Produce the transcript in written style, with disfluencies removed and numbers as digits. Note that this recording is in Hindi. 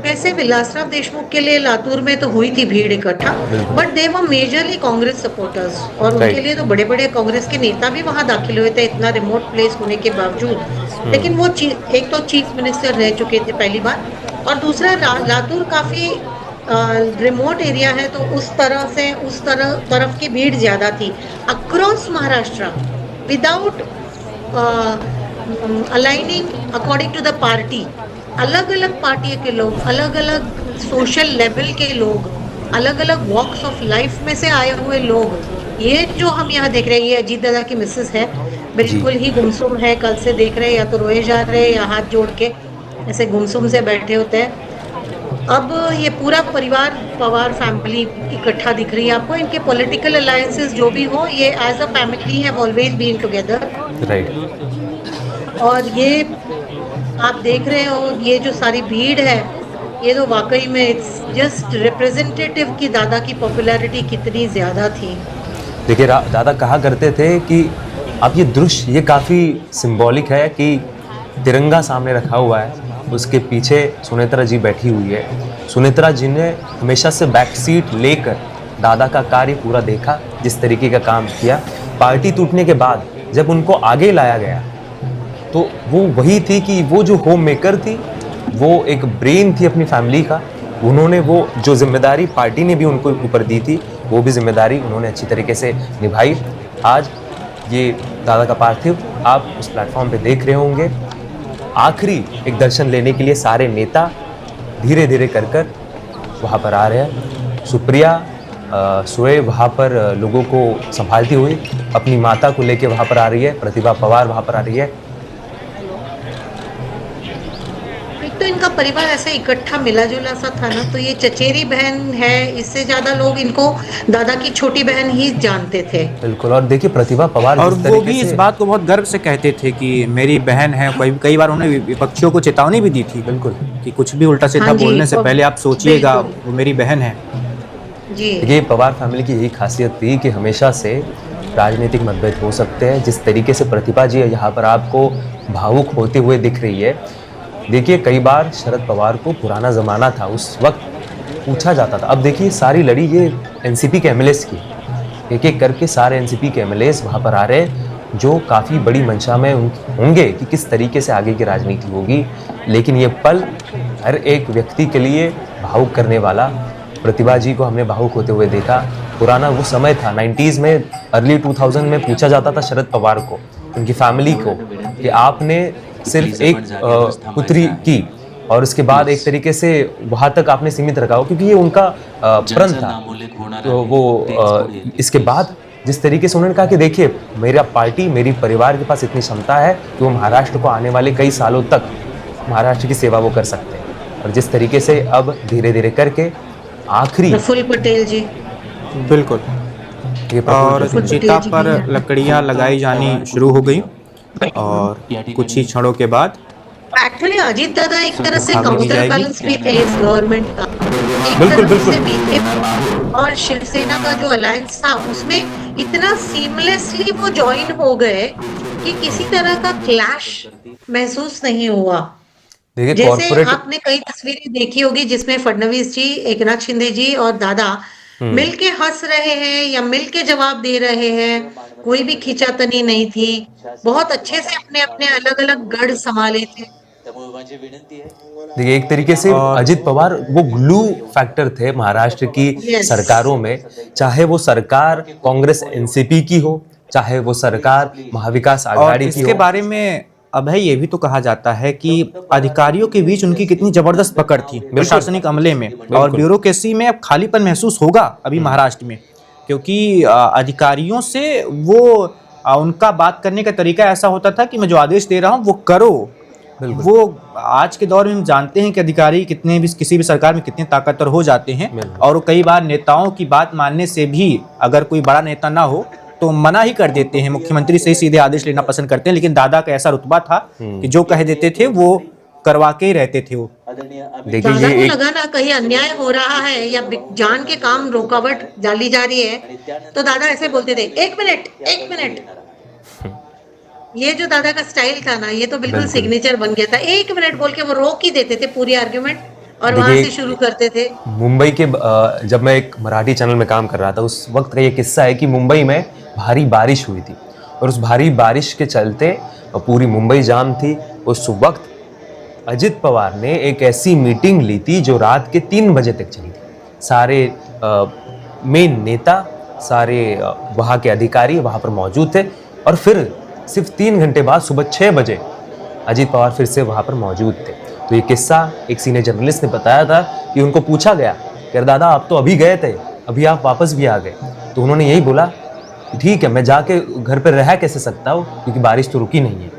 वैसे विलासराव देशमुख के लिए लातूर में तो हुई थी भीड़ इकट्ठा, बिल्कुल। But they were majorly Congress supporters और उनके राइट। लिए तो बड़े बड़े कांग्रेस के नेता भी वहां दाखिल हुए थे, इतना रिमोट प्लेस होने के बावजूद। लेकिन वो एक तो चीफ मिनिस्टर रह चुके थे पहली बार, और दूसरा लातूर काफी रिमोट एरिया है, तो उस तरह से उस तरफ की भीड़ ज्यादा थी। Across Maharashtra without aligning according to the party, अलग अलग पार्टी के लोग, अलग अलग सोशल लेवल के लोग, अलग अलग वॉक्स ऑफ लाइफ में से आए हुए लोग, ये जो हम यहाँ देख रहे हैं, ये अजीत दादा की मिसेस है, जी। बिल्कुल ही गुमसुम है। कल से देख रहे हैं, या तो रोए जा रहे हैं या हाथ जोड़ के ऐसे गुमसुम से बैठे होते हैं। अब ये पूरा परिवार, पवार फैमिली इकट्ठा दिख रही है आपको। इनके पॉलिटिकल अलायंसेस जो भी हो, ये as a family have always been together. Right. और ये आप देख रहे हो, ये जो सारी भीड़ है, ये तो वाकई में इट्स जस्ट रिप्रेजेंटेटिव की दादा की पॉपुलैरिटी कितनी ज्यादा थी। देखिए दादा कहा करते थे कि अब ये दृश्य ये काफ़ी सिंबॉलिक है कि तिरंगा सामने रखा हुआ है, उसके पीछे सुनेत्रा जी बैठी हुई है। सुनेत्रा जी ने हमेशा से बैक सीट लेकर दादा का कार्य पूरा देखा, जिस तरीके का काम किया। पार्टी टूटने के बाद जब उनको आगे लाया गया तो वो वही थी कि वो जो होम मेकर थी, वो एक ब्रेन थी अपनी फैमिली का। उन्होंने वो जो जिम्मेदारी पार्टी ने भी उनको ऊपर दी थी, वो भी जिम्मेदारी उन्होंने अच्छी तरीके से निभाई। आज ये दादा का पार्थिव आप उस प्लेटफॉर्म पे देख रहे होंगे। आखिरी एक दर्शन लेने के लिए सारे नेता धीरे धीरे कर कर वहाँ पर आ रहे हैं। सुप्रिया सुए वहाँ पर लोगों को संभालती हुई अपनी माता को लेके वहाँ पर आ रही है। प्रतिभा पवार वहाँ पर आ रही है। एक तो इनका परिवार ऐसे इकट्ठा मिला जुला सा था ना, तो ये चचेरी बहन है, इससे ज्यादा लोग इनको दादा की छोटी बहन ही जानते थे। बिल्कुल। और देखिए प्रतिभा पवार और जिस वो तरीके भी इस से, बात को बहुत गर्व से कहते थे कि मेरी बहन है। कई बार उन्होंने विपक्षियों को चेतावनी भी दी थी बिल्कुल कि कुछ भी उल्टा सीधा हाँ जी, बोलने से पहले आप सोचिएगा, बिल्कुल वो मेरी बहन है। जी। देखिए पवार फैमिली की यही खासियत थी कि हमेशा से राजनीतिक मतभेद हो सकते हैं। जिस तरीके से प्रतिभा जी यहाँ पर आपको भावुक होते हुए दिख रही है, देखिए कई बार शरद पवार को पुराना ज़माना था, उस वक्त पूछा जाता था। अब देखिए सारी लड़ी ये एनसीपी के एमएलएस की, एक एक करके सारे एनसीपी के एमएलएस वहाँ पर आ रहे हैं, जो काफ़ी बड़ी मंशा में होंगे कि किस तरीके से आगे की राजनीति होगी। लेकिन ये पल हर एक व्यक्ति के लिए भावुक करने वाला। प्रतिभा जी को हमने भावुक होते हुए देखा। पुराना वो समय था 90s में, अर्ली 2000 में पूछा जाता था शरद पवार को, उनकी फैमिली को, कि आपने सिर्फ एक पुत्री की और उसके बाद एक तरीके से वहाँ तक आपने सीमित रखा हो, क्योंकि ये उनका प्रण था। तो वो इसके बाद जिस तरीके से उन्होंने कहा कि देखिए मेरा पार्टी, मेरी परिवार के पास इतनी क्षमता है कि वो महाराष्ट्र को आने वाले कई सालों तक महाराष्ट्र की सेवा वो कर सकते हैं। और जिस तरीके से अब धीरे धीरे करके आखिरी प्रफुल्ल पटेल जी, बिल्कुल। ये और प्रफुल्ल चिता पटेल जी पर भी हैं। लकड़ियां लगाई जानी शुरू हो गई और कुछ ही क्षणों के बाद एक्चुअली अजीत दादा एक तरह से भागने की काउंटर जाएगी। बैलेंस भी थे इस गवर्नमेंट का, एक बिल्कुल तरफ से बिल्कुल बीजेपी और शिवसेना का जो अलायंस था, उसमें इतना सीमलेसली वो ज्वाइन हो गए कि किसी तरह का क्लैश महसूस नहीं हुआ। देखिए जैसे कॉर्पोरेट। आपने कई तस्वीरें देखी होगी जिसमें फडणवीस जी, एकनाथ शिंदे जी और दादा मिलके हंस रहे हैं या मिलके जवाब दे रहे हैं, कोई भी खींचातानी नहीं थी। बहुत अच्छे से अपने अपने अलग अलग गढ़ संभाले थे। देखिए एक तरीके से और अजित पवार वो ग्लू फैक्टर थे महाराष्ट्र की यस, सरकारों में। चाहे वो सरकार कांग्रेस एनसीपी की हो, चाहे वो सरकार महाविकास और आघाड़ी की इसके हो। बारे में अब है ये भी तो कहा जाता है कि अधिकारियों के बीच उनकी कितनी जबरदस्त पकड़ थी प्रशासनिक अमले में, और ब्यूरोक्रेसी में अब खालीपन महसूस होगा अभी महाराष्ट्र में, क्योंकि अधिकारियों से वो उनका बात करने का तरीका ऐसा होता था कि मैं जो आदेश दे रहा हूँ वो करो। वो आज के दौर में हम जानते हैं कि अधिकारी कितने भी किसी भी सरकार में कितने ताकतवर हो जाते हैं, और वो कई बार नेताओं की बात मानने से भी, अगर कोई बड़ा नेता ना हो तो मना ही कर देते हैं, मुख्यमंत्री से ही सीधे आदेश लेना पसंद करते हैं। लेकिन दादा का ऐसा रुतबा था कि जो कह देते थे वो करवा के ही रहते थे वो। देखिए दादा ये को एक लगा ना कहीं अन्याय हो रहा है या जान के काम रुकावट डाली जा रही है, तो दादा ऐसे बोलते थे, एक मिनट एक मिनट। ये जो दादा का स्टाइल था ना, ये तो बिल्कुल बिल्कुल सिग्नेचर बन गया था। एक मिनट बोल के वो रोक ही देते थे पूरी आर्ग्यूमेंट, और वहां देखिए, से शुरू करते थे। मुंबई के जब मैं एक मराठी चैनल में काम कर रहा था उस वक्त का ये किस्सा है कि मुंबई में भारी बारिश हुई थी और उस भारी बारिश के चलते पूरी मुंबई जाम थी। उस वक्त अजित पवार ने एक ऐसी मीटिंग ली थी जो रात के 3 बजे तक चली थी। सारे मेन नेता, सारे वहाँ के अधिकारी वहाँ पर मौजूद थे और फिर सिर्फ 3 घंटे बाद सुबह 6 बजे अजित पवार फिर से वहाँ पर मौजूद थे। तो ये किस्सा एक सीनियर जर्नलिस्ट ने बताया था कि उनको पूछा गया कि दादा आप तो अभी गए थे, अभी आप वापस भी आ गए। तो उन्होंने यही बोला कि ठीक है, मैं जाके घर पर रह कैसे सकता हूँ क्योंकि बारिश तो रुकी नहीं है।